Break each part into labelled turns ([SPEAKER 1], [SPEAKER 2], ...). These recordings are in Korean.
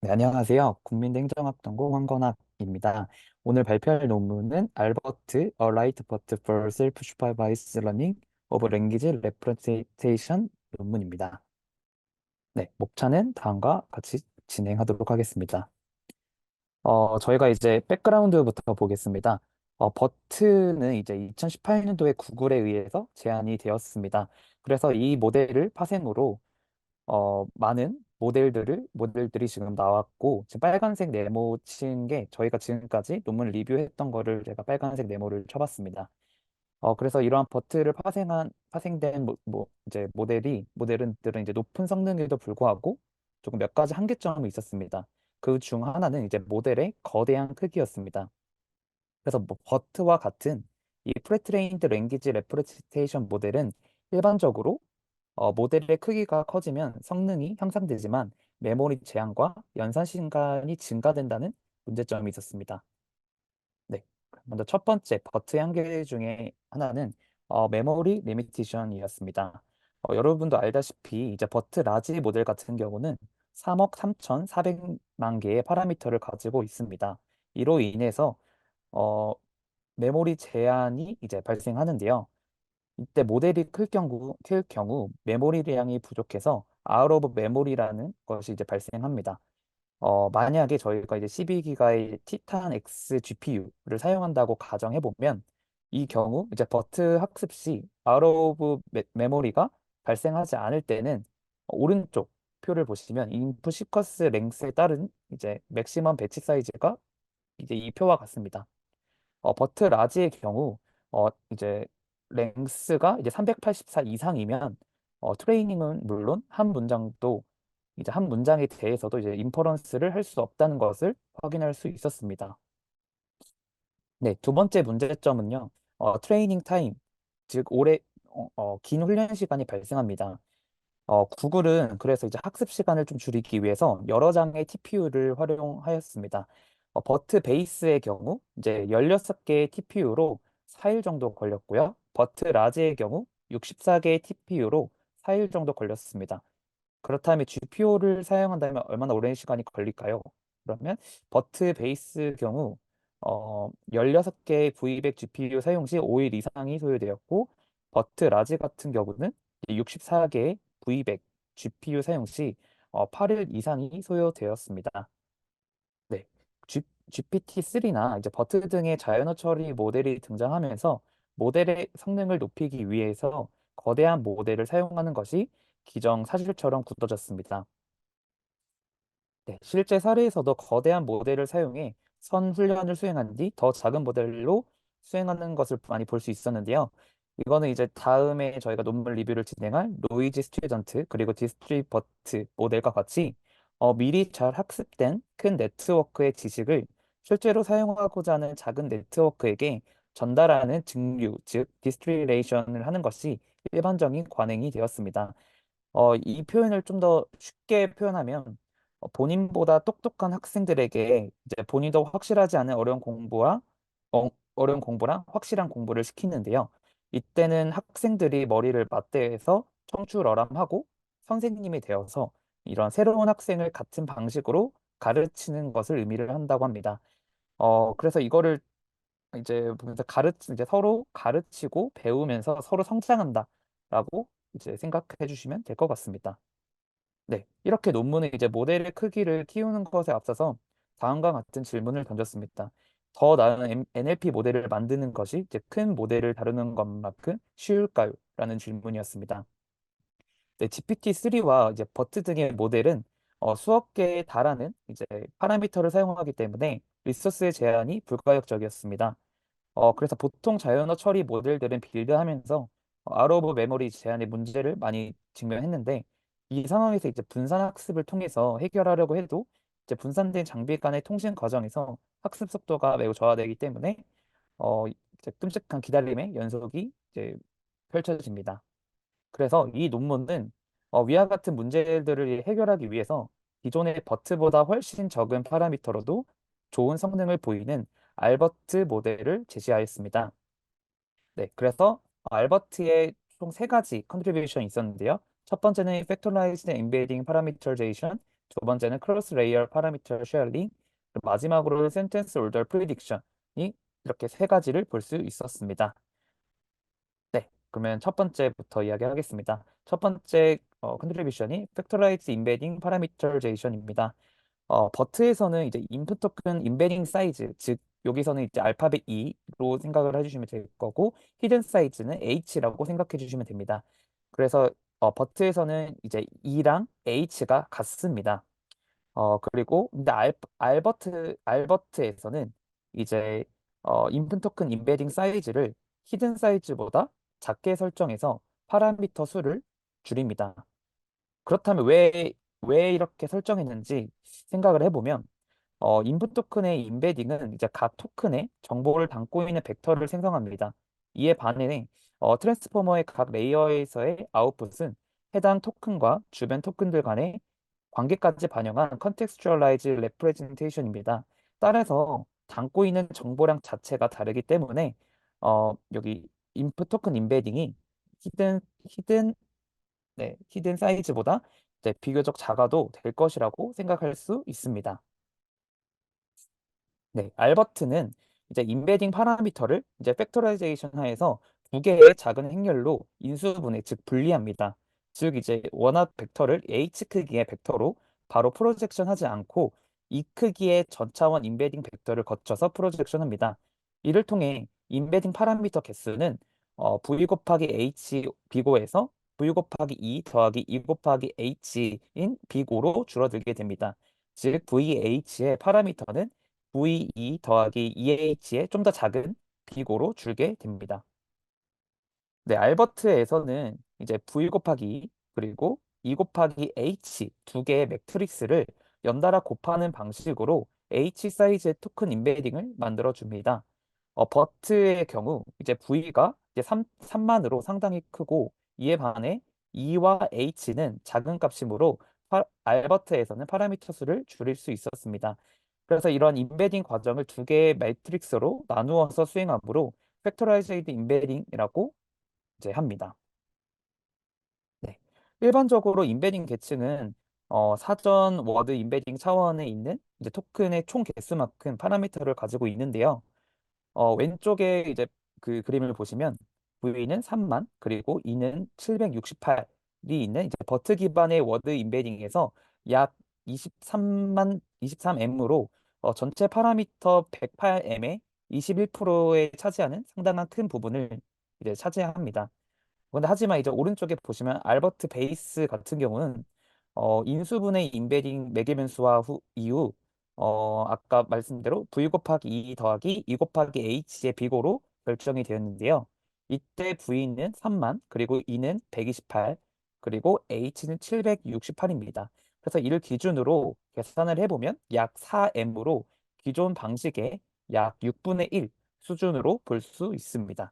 [SPEAKER 1] 네, 안녕하세요. 국민행정학전공 황건학입니다. 오늘 발표할 논문은 알버트, A Right But for Self-Supervised Learning of Language Representation 논문입니다. 네, 목차는 다음과 같이 진행하도록 하겠습니다. 저희가 이제 백그라운드부터 보겠습니다. 버트는 이제 2018년도에 구글에 의해서 제안이 되었습니다. 그래서 이 모델을 파생으로 많은 모델들이 지금 나왔고, 지금 빨간색 네모 친 게 저희가 지금까지 논문 리뷰했던 거를 제가 빨간색 네모를 쳐봤습니다. 그래서 이러한 버트를 파생된 이제 모델들은 이제 높은 성능에도 불구하고 조금 몇 가지 한계점이 있었습니다. 그 중 하나는 이제 모델의 거대한 크기였습니다. 그래서 뭐 버트와 같은 이 프레트레인드 랭귀지 레프레젠테이션 모델은 일반적으로 모델의 크기가 커지면 성능이 향상되지만 메모리 제한과 연산 시간이 증가된다는 문제점이 있었습니다. 네. 먼저 첫 번째 버트의 한계 중에 하나는 메모리 리미테이션이었습니다. 여러분도 알다시피 이제 버트 라지 모델 같은 경우는 3억 3,400만 개의 파라미터를 가지고 있습니다. 이로 인해서 어, 메모리 제한이 이제 발생하는데요. 이때 모델이 클 경우 메모리량이 부족해서 아웃 오브 메모리라는 것이 이제 발생합니다. 만약에 저희가 이제 12기가의 티탄 X GPU를 사용한다고 가정해 보면 이 경우 이제 버트 학습 시 아웃 오브 메모리가 발생하지 않을 때는 오른쪽 표를 보시면 인풋 시퀀스 랭스에 따른 이제 맥시멈 배치 사이즈가 이제 이 표와 같습니다. 버트 라지의 경우 이제 랭스가 이제 384 이상이면 트레이닝은 물론 한 문장에 대해서도 이제 인퍼런스를 할 수 없다는 것을 확인할 수 있었습니다. 네, 두 번째 문제점은요. 트레이닝 타임, 즉 긴 훈련 시간이 발생합니다. 구글은 그래서 이제 학습 시간을 좀 줄이기 위해서 여러 장의 TPU를 활용하였습니다. 버트 베이스의 경우 이제 16개의 TPU로 4일 정도 걸렸고요. 버트 라지의 경우 64개의 TPU로 4일 정도 걸렸습니다. 그렇다면 GPU를 사용한다면 얼마나 오랜 시간이 걸릴까요? 그러면 버트 베이스 경우 16개의 V100 GPU 사용 시 5일 이상이 소요되었고 버트 라지 같은 경우는 64개의 V100 GPU 사용 시 8일 이상이 소요되었습니다. 네. GPT-3나 이제 버트 등의 자연어 처리 모델이 등장하면서 모델의 성능을 높이기 위해서 거대한 모델을 사용하는 것이 기정사실처럼 굳어졌습니다. 네, 실제 사례에서도 거대한 모델을 사용해 선 훈련을 수행한 뒤 더 작은 모델로 수행하는 것을 많이 볼 수 있었는데요. 이거는 이제 다음에 저희가 논문 리뷰를 진행할 노이즈 스튜던트 그리고 디스트리버트 모델과 같이 미리 잘 학습된 큰 네트워크의 지식을 실제로 사용하고자 하는 작은 네트워크에게 전달하는 증류, 즉 디스트리레이션을 하는 것이 일반적인 관행이 되었습니다. 이 표현을 좀 더 쉽게 표현하면 본인보다 똑똑한 학생들에게 이제 본인도 확실하지 않은 어, 어려운 공부랑 확실한 공부를 시키는데요. 이때는 학생들이 머리를 맞대서 청출어람하고 선생님이 되어서 이런 새로운 학생을 같은 방식으로 가르치는 것을 의미를 한다고 합니다. 그래서 이거를 이제 보면서 이제 서로 가르치고 배우면서 서로 성장한다라고 이제 생각해 주시면 될 것 같습니다. 네, 이렇게 논문은 이제 모델의 크기를 키우는 것에 앞서서 다음과 같은 질문을 던졌습니다. 더 나은 NLP 모델을 만드는 것이 이제 큰 모델을 다루는 것만큼 쉬울까요? 라는 질문이었습니다. 네, GPT-3와 이제 버트 등의 모델은 수억 개에 달하는 이제 파라미터를 사용하기 때문에 리소스의 제한이 불가역적이었습니다. 그래서 보통 자연어 처리 모델들은 빌드하면서 아웃 오브 메모리 제한의 문제를 많이 직면했는데 이 상황에서 이제 분산 학습을 통해서 해결하려고 해도 이제 분산된 장비 간의 통신 과정에서 학습 속도가 매우 저하되기 때문에 이제 끔찍한 기다림의 연속이 이제 펼쳐집니다. 그래서 이 논문은 위와 같은 문제들을 해결하기 위해서 기존의 버트보다 훨씬 적은 파라미터로도 좋은 성능을 보이는 알버트 모델을 제시하였습니다. 네, 그래서 알버트의 총 세 가지 컨트리뷰션이 있었는데요. 첫 번째는 Factorized Embedding Parameterization, 두 번째는 크로스 레이어 파라미터 쉐어링, 마지막으로는 센텐스 올더 프리딕션이 이렇게 세 가지를 볼 수 있었습니다. 네, 그러면 첫 번째부터 이야기하겠습니다. 첫 번째 컨트리뷰션이 팩토라이즈 임베딩 파라미터제이션입니다. 버트에서는 이제 인풋 토큰 임베딩 사이즈, 즉 여기서는 이제 알파벳 E로 생각을 해주시면 될 거고 히든 사이즈는 H라고 생각해 주시면 됩니다. 그래서 버트에서는 이제 E랑 H가 같습니다. 그리고 근데 알버트에서는 이제 인풋 토큰 임베딩 사이즈를 히든 사이즈보다 작게 설정해서 파라미터 수를 줄입니다. 그렇다면 왜 이렇게 설정했는지 생각을 해보면 인풋 토큰의 임베딩은 이제 각 토큰에 정보를 담고 있는 벡터를 생성합니다. 이에 반해 트랜스포머의 각 레이어에서의 아웃풋은 해당 토큰과 주변 토큰들 간의 관계까지 반영한 컨텍스추얼라이즈 레프레젠테이션입니다. 따라서 담고 있는 정보량 자체가 다르기 때문에 여기 인풋 토큰 임베딩이 히든 히든 히든 사이즈보다 이제 비교적 작아도 될 것이라고 생각할 수 있습니다. 네, 알버트는 이제 임베딩 파라미터를 이제 팩토라이제이션 하에서 두 개의 작은 행렬로 인수분해, 즉 분리합니다. 즉 이제 원합 벡터를 h 크기의 벡터로 바로 프로젝션 하지 않고 이 크기의 전차원 임베딩 벡터를 거쳐서 프로젝션합니다. 이를 통해 임베딩 파라미터 개수는 v 곱하기 h 비고에서 v 곱하기 2 더하기 2 곱하기 h인 비고로 줄어들게 됩니다. 즉 VH의 파라미터는 VE 더하기 EH의 좀 더 작은 비고로 줄게 됩니다. 네, 알버트에서는 이제 V 곱하기 2 그리고 2 곱하기 H 두 개의 매트릭스를 연달아 곱하는 방식으로 H 사이즈의 토큰 임베딩을 만들어 줍니다. 버트의 경우 이제 V가 이제 3만으로 상당히 크고 이에 반해 E와 H는 작은 값이므로 알버트에서는 파라미터 수를 줄일 수 있었습니다. 그래서 이런 임베딩 과정을 두 개의 매트릭스로 나누어서 수행하므로 팩토라이즈드 임베딩이라고 이제 합니다. 네. 일반적으로 임베딩 계층은 사전 워드 임베딩 차원에 있는 이제 토큰의 총 개수만큼 파라미터를 가지고 있는데요. 왼쪽에 이제 그 그림을 보시면 V는 3만 그리고 E는 768이 있는 이제 버트 기반의 워드 임베딩에서 약 23만 23M으로 전체 파라미터 108M의 21%에 차지하는 상당한 큰 부분을 이제 차지합니다. 근데 하지만 이제 오른쪽에 보시면 알버트 베이스 같은 경우는 인수분해 임베딩 매개변수화 이후 아까 말씀대로 v 곱하기 2 더하기 2 곱하기 h의 비고로 결정이 되었는데요. 이때 v는 3만 그리고 e는 128 그리고 h는 768입니다. 그래서 이를 기준으로 계산을 해보면 약 4m으로 기존 방식의 약 6분의 1 수준으로 볼 수 있습니다.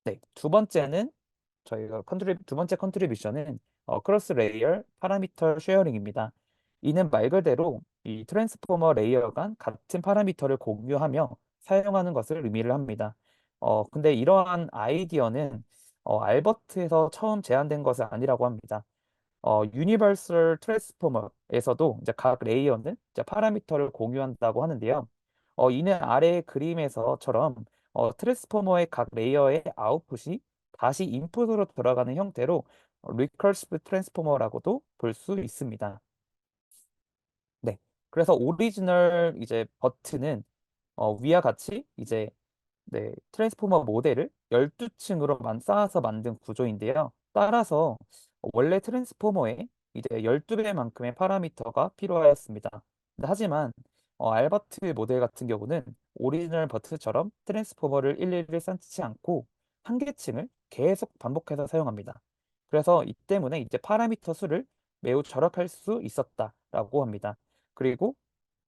[SPEAKER 1] 네, 두 번째 컨트리뷰션은 크로스 레이어 파라미터 쉐어링입니다. 이는 말 그대로 이 트랜스포머 레이어 간 같은 파라미터를 공유하며 사용하는 것을 의미를 합니다. 근데 이러한 아이디어는 알버트에서 처음 제안된 것은 아니라고 합니다. 유니버설 트랜스포머에서도 이제 각 레이어는 이제 파라미터를 공유한다고 하는데요. 이는 아래 그림에서처럼 트랜스포머의 각 레이어의 아웃풋이 다시 인풋으로 들어가는 형태로 리커시브 트랜스포머라고도 볼 수 있습니다. 네. 그래서 오리지널 이제 버튼은 위와 같이 이제 트랜스포머 모델을 12층으로만 쌓아서 만든 구조인데요. 따라서 원래 트랜스포머에 이제 12배만큼의 파라미터가 필요하였습니다. 하지만 알버트 모델 같은 경우는 오리지널 버트처럼 트랜스포머를 일일이 쌓지 않고 한 계층을 계속 반복해서 사용합니다. 그래서 이 때문에 이제 파라미터 수를 매우 절약할 수 있었다라고 합니다. 그리고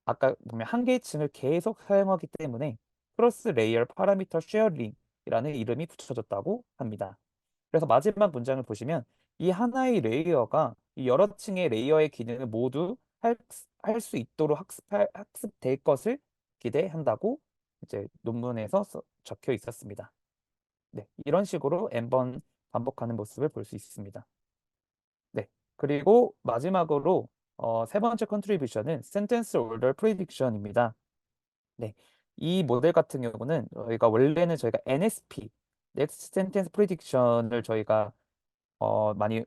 [SPEAKER 1] 아까 보면 한 개의 층을 계속 사용하기 때문에 크로스 레이어 파라미터 쉐어링이라는 이름이 붙여졌다고 합니다. 그래서 마지막 문장을 보시면 이 하나의 레이어가 이 여러 층의 레이어의 기능을 모두 할 수 있도록 학습될 것을 기대한다고 이제 논문에서 적혀 있었습니다. 네, 이런 식으로 n번 반복하는 모습을 볼 수 있습니다. 네, 그리고 마지막으로 세 번째 컨트리뷰션은 센텐스 올더 프리딕션입니다. 네. 이 모델 같은 경우는 저희가 원래는 저희가 NSP, Next Sentence Prediction을 저희가 많이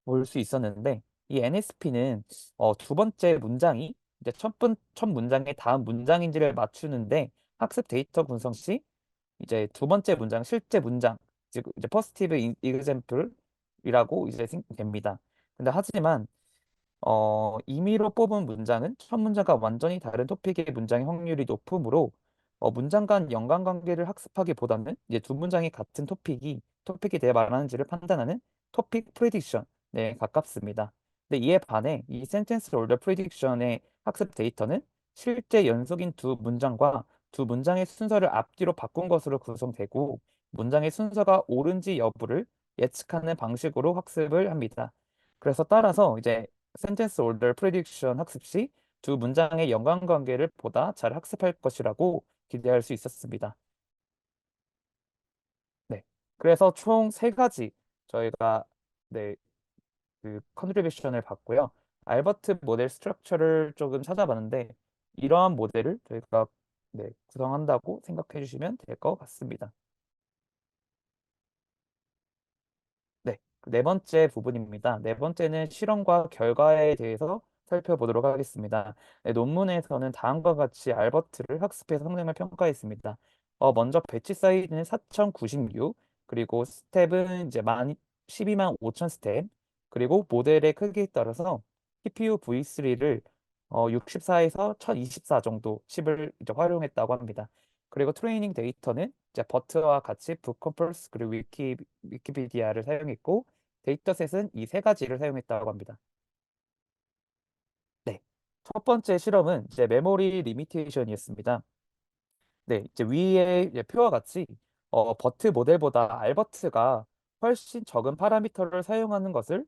[SPEAKER 1] 볼 수 있었는데 이 NSP는 두 번째 문장이 이제 첫 문장의 다음 문장인지를 맞추는데 학습 데이터 분석 시 이제 두 번째 문장 실제 문장 즉 이제 퍼스티브 이그젬플이라고 이제 됩니다. 근데 하지만 임의로 뽑은 문장은 첫 문장과 완전히 다른 토픽의 문장의 확률이 높으므로 문장 간 연관관계를 학습하기보다는 이제 두 문장이 같은 토픽에 대해 말하는지를 판단하는 토픽 프리딕션에 가깝습니다. 근데 이에 반해 이 센텐스 올더 프리딕션의 학습 데이터는 실제 연속인 두 문장과 두 문장의 순서를 앞뒤로 바꾼 것으로 구성되고 문장의 순서가 옳은지 여부를 예측하는 방식으로 학습을 합니다. 그래서 따라서 이제 센텐스 올더 프리딕션 학습 시 두 문장의 연관관계를 보다 잘 학습할 것이라고 기대할 수 있었습니다. 네. 그래서 총 세 가지 저희가 네, 그 컨트리뷰션을 봤고요. 알버트 모델 스트럭처를 조금 찾아봤는데 이러한 모델을 저희가 네, 구성한다고 생각해 주시면 될 것 같습니다. 네, 그네 번째 부분입니다. 네 번째는 실험과 결과에 대해서 살펴보도록 하겠습니다. 네, 논문에서는 다음과 같이 알버트를 학습해서 성능을 평가했습니다. 먼저 배치 사이즈는 4096, 그리고 스텝은 이제 12만 5천 스텝, 그리고 모델의 크기에 따라서 CPU V3를 64에서 1024 정도 칩을 이제 활용했다고 합니다. 그리고 트레이닝 데이터는 이제 버트와 같이 북컴퍼스 그리고 위키피디아를 사용했고 데이터셋은 이 세 가지를 사용했다고 합니다. 네. 첫 번째 실험은 이제 메모리 리미테이션이었습니다. 네, 이제 위에 이제 표와 같이 버트 모델보다 알버트가 훨씬 적은 파라미터를 사용하는 것을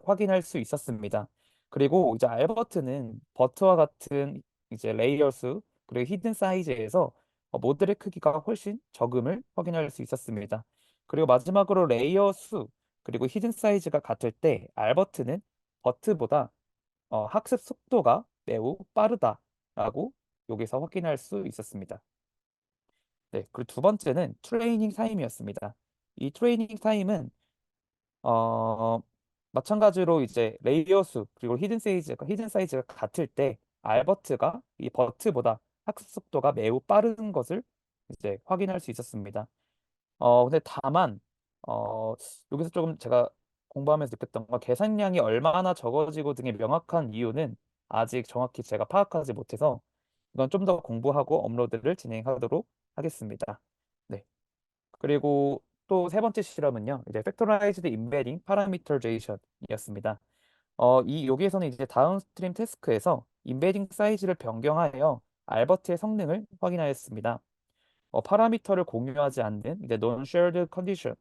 [SPEAKER 1] 확인할 수 있었습니다. 그리고 이제 알버트는 버트와 같은 이제 레이어 수 그리고 히든 사이즈에서 모델의 크기가 훨씬 적음을 확인할 수 있었습니다. 그리고 마지막으로 레이어 수 그리고 히든 사이즈가 같을 때 알버트는 버트보다 학습 속도가 매우 빠르다라고 여기서 확인할 수 있었습니다. 네, 그리고 두 번째는 트레이닝 타임이었습니다. 이 트레이닝 타임은 어, 마찬가지로 이제 레이어 수 그리고 히든 사이즈가 같을 때 알버트가 이 버트보다 학습 속도가 매우 빠른 것을 이제 확인할 수 있었습니다. 근데 다만 어, 여기서 조금 제가 공부하면서 느꼈던 건 계산량이 얼마나 적어지고 등의 명확한 이유는 아직 정확히 제가 파악하지 못해서 이건 좀 더 공부하고 업로드를 진행하도록 하겠습니다. 네. 그리고 또 세 번째 실험은요. 이제 팩토라이즈드 임베딩 파라미터제이션이었습니다. 이 여기에서는 이제 다운스트림 태스크에서 임베딩 사이즈를 변경하여 알버트의 성능을 확인하였습니다. 파라미터를 공유하지 않는 이제 non-shared condition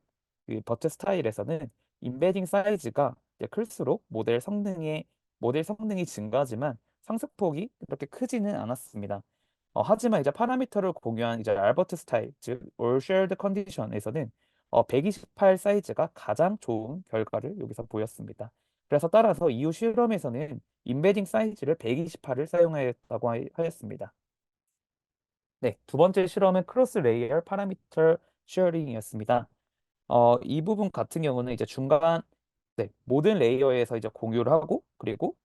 [SPEAKER 1] 그 버트 스타일에서는 임베딩 사이즈가 이제 클수록 모델 성능이 증가하지만 상승폭이 그렇게 크지는 않았습니다. 하지만 이제 파라미터를 공유한 이제 알버트 스타일 즉 all shared condition에서는 128 사이즈가 가장 좋은 결과를 여기서 보였습니다. 그래서 따라서 이후 실험에서는 임베딩 사이즈를 128을 사용하였다고 하였습니다. 네, 두 번째 실험은 크로스 레이어 파라미터 쉐어링이었습니다. 이 부분 같은 경우는 이제 네, 모든 레이어에서 이제 공유를 하고 그리고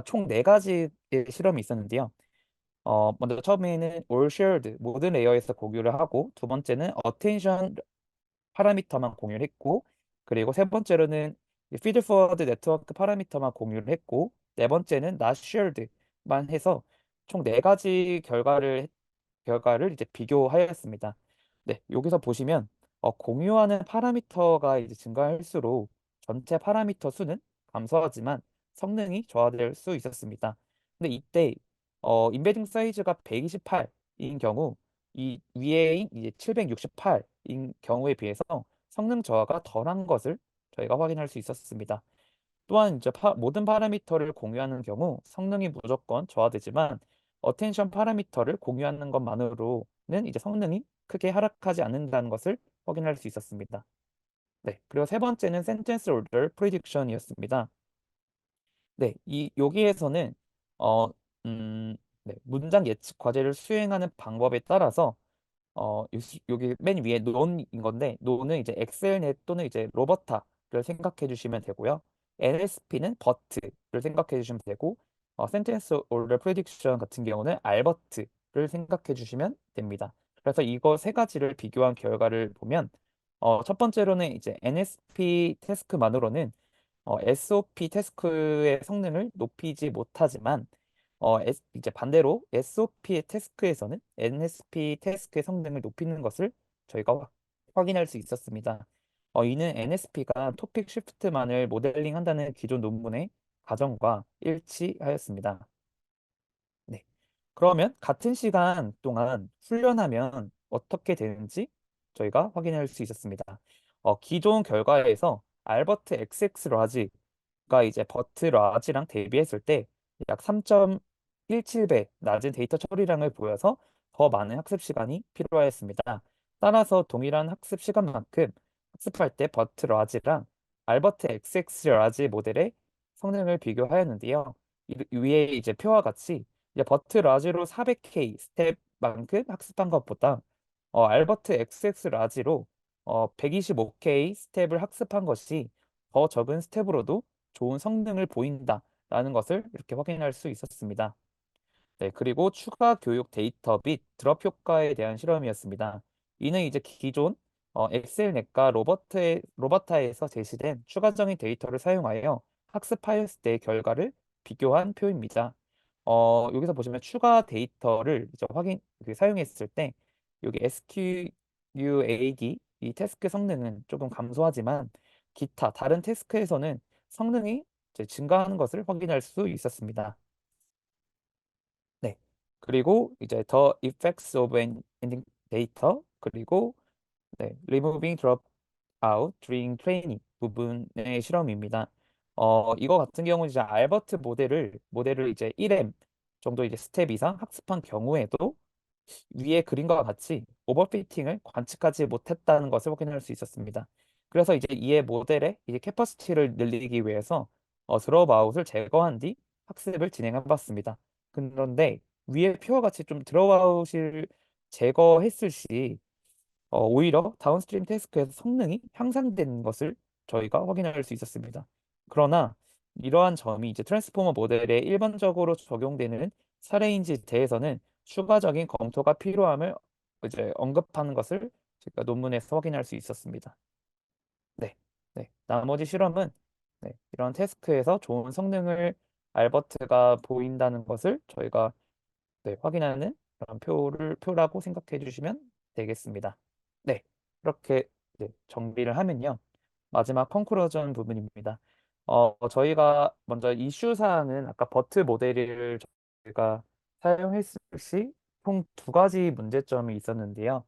[SPEAKER 1] 총 네 가지의 실험이 있었는데요. 먼저 처음에는 all shared 모든 레이어에서 공유를 하고 두 번째는 attention 파라미터만 공유를 했고 그리고 세 번째로는 feed forward 네트워크 파라미터만 공유를 했고 네 번째는 not shared만 해서 총 네 가지 결과를 이제 비교하였습니다. 네, 여기서 보시면 공유하는 파라미터가 이제 증가할수록 전체 파라미터 수는 감소하지만 성능이 저하될 수 있었습니다. 근데 이때 임베딩 사이즈가 128인 경우 이 위에인 이제 768인 경우에 비해서 성능 저하가 덜한 것을 저희가 확인할 수 있었습니다. 또한 이제 모든 파라미터를 공유하는 경우 성능이 무조건 저하되지만 어텐션 파라미터를 공유하는 것만으로는 이제 성능이 크게 하락하지 않는다는 것을 확인할 수 있었습니다. 네, 그리고 세 번째는 센텐스 올더 프리딕션이었습니다. 네, 여기에서는 어, 네, 문장 예측 과제를 수행하는 방법에 따라서 여기 맨 위에 논인 건데 논은 이제 엑셀넷 또는 이제 로버타를 생각해 주시면 되고요. NSP는 버트를 생각해 주시면 되고 센텐스 오더 프레딕션 같은 경우는 알버트를 생각해 주시면 됩니다. 그래서 이거 세 가지를 비교한 결과를 보면 첫 번째로는 이제 NSP 태스크만으로는 SOP 태스크의 성능을 높이지 못하지만 이제 반대로 SOP의 태스크에서는 NSP 태스크의 성능을 높이는 것을 저희가 확인할 수 있었습니다. 이는 NSP가 토픽 쉬프트만을 모델링한다는 기존 논문의 가정과 일치하였습니다. 네. 그러면 같은 시간 동안 훈련하면 어떻게 되는지 저희가 확인할 수 있었습니다. 기존 결과에서 알버트 XX 라지가 이제 버트 라지랑 대비했을 때 약 3.17배 낮은 데이터 처리량을 보여서 더 많은 학습 시간이 필요하였습니다. 따라서 동일한 학습 시간만큼 학습할 때 버트 라지랑 알버트 XX 라지 모델의 성능을 비교하였는데요. 위에 이제 표와 같이 이제 버트 라지로 400K 스텝만큼 학습한 것보다 알버트 XX 라지로 125K 스텝을 학습한 것이 더 적은 스텝으로도 좋은 성능을 보인다라는 것을 이렇게 확인할 수 있었습니다. 네, 그리고 추가 교육 데이터 및 드롭 효과에 대한 실험이었습니다. 이는 이제 기존 엑셀넷과 로버타에서 제시된 추가적인 데이터를 사용하여 학습하였을 때의 결과를 비교한 표입니다. 여기서 보시면 추가 데이터를 이제 사용했을 때 여기 SQAD 이 태스크 성능은 조금 감소하지만 기타 다른 태스크에서는 성능이 이제 증가하는 것을 확인할 수 있었습니다. 네. 그리고 이제 The Effects of an Ending Data 그리고 네, Removing Dropout During Training 부분의 실험입니다. 이거 같은 경우는 이제 알버트 모델을 이제 1M 정도 이제 스텝 이상 학습한 경우에도 위에 그림과 같이 오버피팅을 관측하지 못했다는 것을 확인할 수 있었습니다. 그래서 이제 이에 모델의 이제 캐퍼시티를 늘리기 위해서 드롭아웃을 제거한 뒤 학습을 진행해 봤습니다. 그런데 위에 표와 같이 좀 드롭아웃을 제거했을 시 오히려 다운스트림 태스크에서 성능이 향상된 것을 저희가 확인할 수 있었습니다. 그러나 이러한 점이 이제 트랜스포머 모델에 일반적으로 적용되는 사례인지에 대해서는 추가적인 검토가 필요함을 이제 언급하는 것을 제가 논문에서 확인할 수 있었습니다. 네, 네. 나머지 실험은 네, 이런 태스크에서 좋은 성능을 알버트가 보인다는 것을 저희가 네, 확인하는 그런 표라고 생각해 주시면 되겠습니다. 네, 이렇게 네, 정리를 하면요. 마지막 컨클루전 부분입니다. 저희가 먼저 이슈 사항은 아까 버트 모델을 저희가 사용했을 시 총 두 가지 문제점이 있었는데요.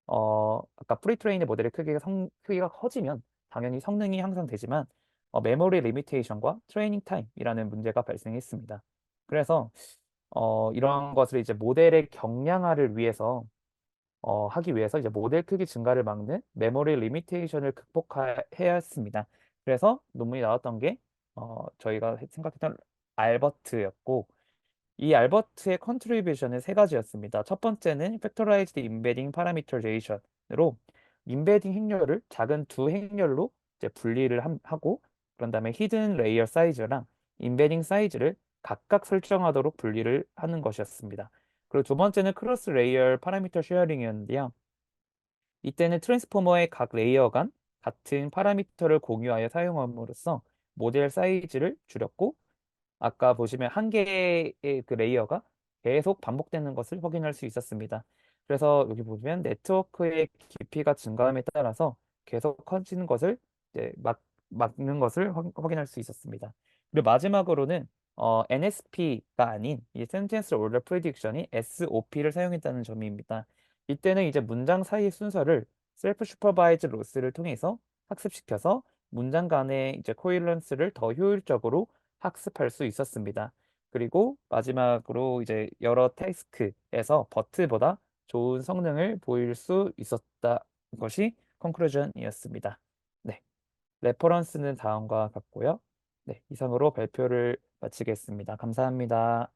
[SPEAKER 1] 아까 프리트레인의 모델의 크기가 커지면 당연히 성능이 향상되지만 메모리 리미테이션과 트레이닝 타임이라는 문제가 발생했습니다. 그래서 이런 것을 이제 모델의 경량화를 위해서 하기 위해서 이제 모델 크기 증가를 막는 메모리 리미테이션을 극복해야 했습니다. 그래서 논문이 나왔던 게 저희가 생각했던 알버트였고 이 알버트의 컨트리뷰션은 세 가지였습니다. 첫 번째는 팩토라이즈드 임베딩 파라미터제이션으로 임베딩 행렬을 작은 두 행렬로 이제 분리를 하고 그런 다음에 히든 레이어 사이즈랑 임베딩 사이즈를 각각 설정하도록 분리를 하는 것이었습니다. 그리고 두 번째는 크로스 레이어 파라미터 쉐어링이었는데요. 이때는 트랜스포머의 각 레이어 간 같은 파라미터를 공유하여 사용함으로써 모델 사이즈를 줄였고 아까 보시면 한 개의 그 레이어가 계속 반복되는 것을 확인할 수 있었습니다. 그래서 여기 보면 네트워크의 깊이가 증가함에 따라서 계속 커지는 것을 이제 막는 것을 확인할 수 있었습니다. 그리고 마지막으로는 NSP가 아닌 이 Sentence Order Prediction이 SOP를 사용했다는 점입니다. 이때는 이제 문장 사이 순서를 셀프 슈퍼바이즈 로스를 통해서 학습시켜서 문장 간의 이제 코일런스를 더 효율적으로 학습할 수 있었습니다. 그리고 마지막으로 이제 여러 태스크에서 버트보다 좋은 성능을 보일 수 있었다 것이 컨클루전이었습니다. 네, 레퍼런스는 다음과 같고요. 네, 이상으로 발표를 마치겠습니다. 감사합니다.